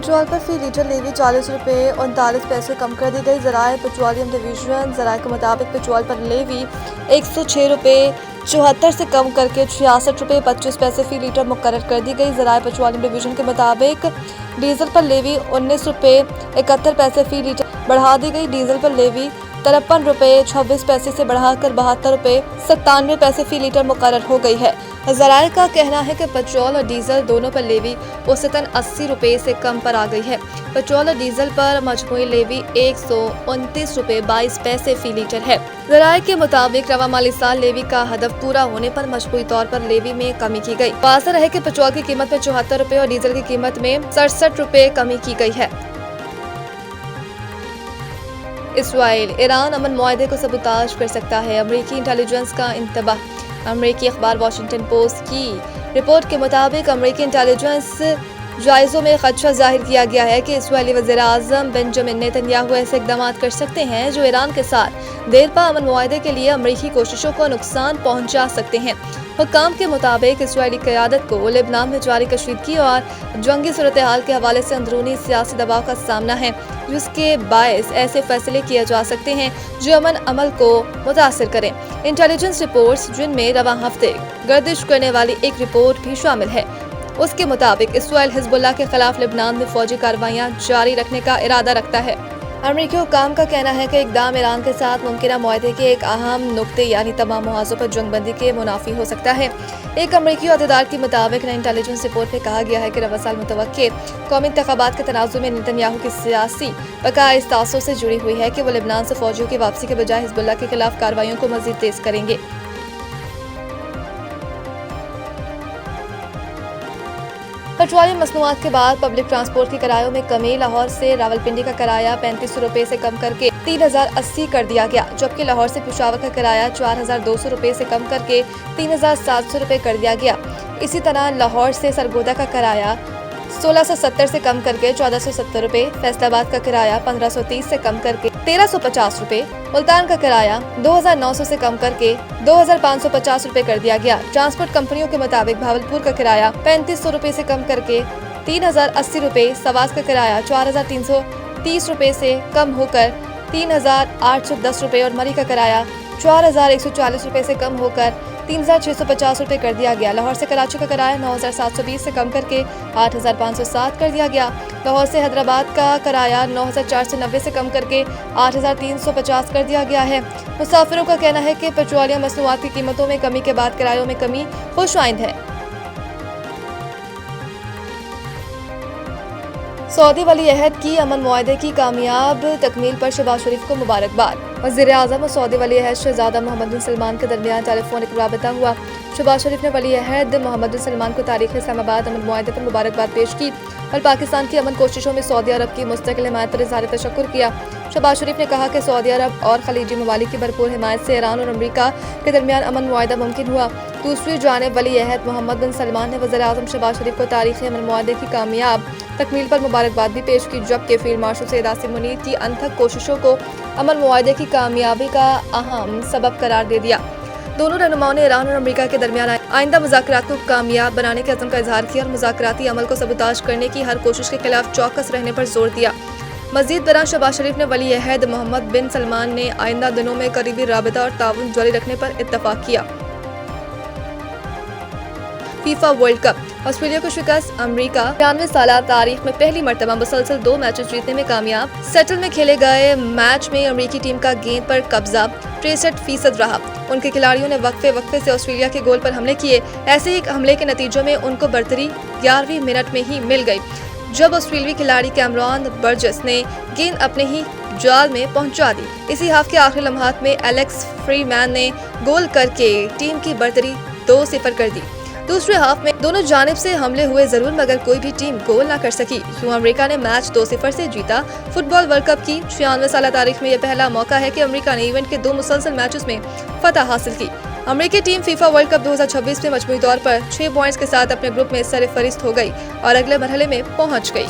Petrol पर फी litre levy 40 रुपये 39 पैसे कम कर दी गई। ज़राए पेट्रोलियम डिवीजन ज़राए के मुताबिक पेट्रोल पर लेवी 106 रुपये 74 से कम करके 66 रुपये 25 पैसे फी लीटर मुकर्रर कर दी गई। ज़राए पेट्रोलियम डिवीजन के मुताबिक डीजल पर लेवी 19 रुपये 71 पैसे फी लीटर बढ़ा दी गई। डीजल पर लेवी 53 रुपये 26 पैसे से बढ़ाकर 72 रुपये 97 पैसे फी लीटर मुकर्रर हो गई है। ज़राए का कहना है कि पेट्रोल और डीजल दोनों पर लेवी औसतन 80 रुपये से कम पर आ गई है। पेट्रोल और डीजल पर मजमूई लेवी 129 रुपये 22 पैसे फी लीटर है। ज़राए के मुताबिक रवा माली साल लेवी का हदफ पूरा होने पर मजमूई तौर पर लेवी में कमी की गई। वाज़ेह है कि पेट्रोल की कीमत में 74 रुपये और डीजल की कीमत में 67 रुपये कमी की गई है। इसराइल ईरान अमन मुआहदे को सबूताज कर सकता है, अमरीकी इंटेलिजेंस का इंतबाह। अमरीकी अखबार वाशिंगटन पोस्ट की रिपोर्ट के मुताबिक अमरीकी इंटेलिजेंस जायज़ों में खदशा जाहिर किया गया है कि इसराइली वज़ीर-ए-आज़म बेंजामिन नेतन्याहू ऐसे इक़दाम कर सकते हैं जो ईरान के साथ देरपा अमन मुआहदे के लिए अमरीकी कोशिशों को नुकसान पहुँचा सकते हैं। हुक्काम के मुताबिक इसराइली क़यादत को लेबनान में जारी कशीदगी और जंगी सूरत हाल के हवाले से अंदरूनी सियासी दबाव का सामना है, जिसके बायस ऐसे फैसले किए जा सकते हैं जो अमन अमल को मुतासर करें। इंटेलिजेंस रिपोर्ट्स, जिनमें रवां हफ्ते गर्दिश करने वाली एक रिपोर्ट भी शामिल है, उसके मुताबिक इसराइल हिजबुल्लाह के खिलाफ लेबनान में फौजी कार्रवाइयां जारी रखने का इरादा रखता है। अमरीकी हुक्काम का कहना है कि इक़दाम ईरान के साथ मुमकिन मुआहदे के एक अहम नुक्ते यानी तमाम मुहाज़ों पर जंगबंदी के मुनाफी हो सकता है। एक अमरीकी अहदेदार के मुताबिक नई इंटेलिजेंस रिपोर्ट में कहा गया है कि रवा साल मुतवक्के कौमी इंतखाबात के तनाज़ुर में नेतन्याहू की सियासी बका इस तासुर से जुड़ी हुई है कि वो लेबनान से फौजियों की वापसी के बजाय हिजबुल्लाह के खिलाफ कार्रवाइयों को मज़ीद तेज करेंगे। पेट्रोलियम मसनूआत के बाद पब्लिक ट्रांसपोर्ट के किरायों में कमी। लाहौर से रावलपिंडी का किराया 3500 रुपये से कम करके 3080 कर दिया गया, जबकि लाहौर से पेशावर का किराया 4200 रुपये से कम करके 3700 रुपये कर दिया गया। इसी तरह लाहौर से सरगोदा का किराया 1670 से कम करके 1470 रुपये, फैसलाबाद का किराया 1530 से कम करके 1350 रुपये, मुल्तान का किराया 2900 से कम करके 2550 रुपये कर दिया गया। ट्रांसपोर्ट कंपनियों के मुताबिक भावलपुर का किराया 3500 रुपये से कम करके 3080 रुपये, सवास का किराया 4330 रुपये से कम होकर 3810 रुपये और मरी का किराया 4140 रुपये से कम होकर 3650 रुपये कर दिया गया। लाहौर से कराची का किराया 9720 से कम करके 8507 कर दिया गया। लाहौर से हैदराबाद का किराया 9490 से कम करके 8350 कर दिया गया है। मुसाफिरों का कहना है कि पेट्रोलियम मसनूआत की कीमतों में कमी के बाद किरायों में कमी खुशआइंद है। सऊदी वली अहद की अमन मुआहदे की कामयाब तकमील पर शहबाज शरीफ को मुबारकबाद। वज़ीर-ए-आज़म और सऊदी वली अहद शहज़ादा मोहम्मद बिन सलमान के दरमियान टेलीफोनिक राबता हुआ। शहबाज शरीफ ने वली अहद मोहम्मद बिन सलमान को तारीख़ इस्लामाबाद अमन मुआहदे पर मुबारकबाद पेश की और पाकिस्तान की अमन कोशिशों में सऊदी अरब की मुस्तकिल हिमायत पर इज़हार तशक्कुर किया। शहबाज शरीफ ने कहा कि सऊदी अरब और खलीजी ममालिक की भरपूर हिमायत से ईरान और अमरीका के दरमियान अमन मुआहदा मुमकिन हुआ। दूसरी जानिब वली अहद मोहम्मद बिन सलमान ने वज़ीर-ए-आज़म शहबाज शरीफ को तारीख़ी अमन मुआहदे की कामयाब तकमील पर मुबारकबाद भी पेश की, जबकि फील्ड मार्शल सैयद आसिम मुनीर की अनथक कोशिशों को अमन मुआहदे की कामयाबी का अहम सबब करार दे दिया। दोनों रहनुमाओं ने ईरान और अमरीका के दरमियान आइंदा मुज़ाकरात को कामयाब बनाने के अज़्म का इजहार किया और मुज़ाकराती अमल को सबूताज करने की हर कोशिश के खिलाफ चौकस रहने पर जोर दिया। मज़ीद बरान शहबाज शरीफ ने वली अहद मोहम्मद बिन सलमान ने आइंदा दिनों में करीबी राबता और ताउन जारी रखने पर इत्तफाक किया। फीफा वर्ल्ड कप, ऑस्ट्रेलिया को शिकस्त। अमरीका 93 साल तारीख में पहली मरतबा मुसलसल 2 मैचेस जीतने में कामयाब। सेटल में खेले गए मैच में अमरीकी टीम का गेंद पर कब्जा 63% रहा। उनके खिलाड़ियों ने वक्फे से ऑस्ट्रेलिया के गोल पर हमले किए। ऐसे एक हमले के नतीजों में उनको बढ़तरी 11वीं मिनट में ही मिल गई, जब ऑस्ट्रेलियावी खिलाड़ी कैमरॉन बर्जस ने गेंद अपने ही जाल में पहुंचा दी। इसी हाफ के आखिरी लम्हात में एलेक्स फ्रीमैन ने गोल करके टीम की बढ़तरी 2-0 कर दी। दूसरे हाफ में दोनों जानिब से हमले हुए जरूर, मगर कोई भी टीम गोल ना कर सकी। यूं अमेरिका ने मैच 2-0 से जीता। फुटबॉल वर्ल्ड कप की 96 साल तारीख में यह पहला मौका है कि अमेरिका ने इवेंट के 2 मुसलसल मैचेस में फतह हासिल की। अमेरिकी टीम फीफा वर्ल्ड कप 2026 में मजमूई तौर पर 6 पॉइंट्स के साथ अपने ग्रुप में सरफहरिस्त हो गई और अगले मरहले में पहुंच गई।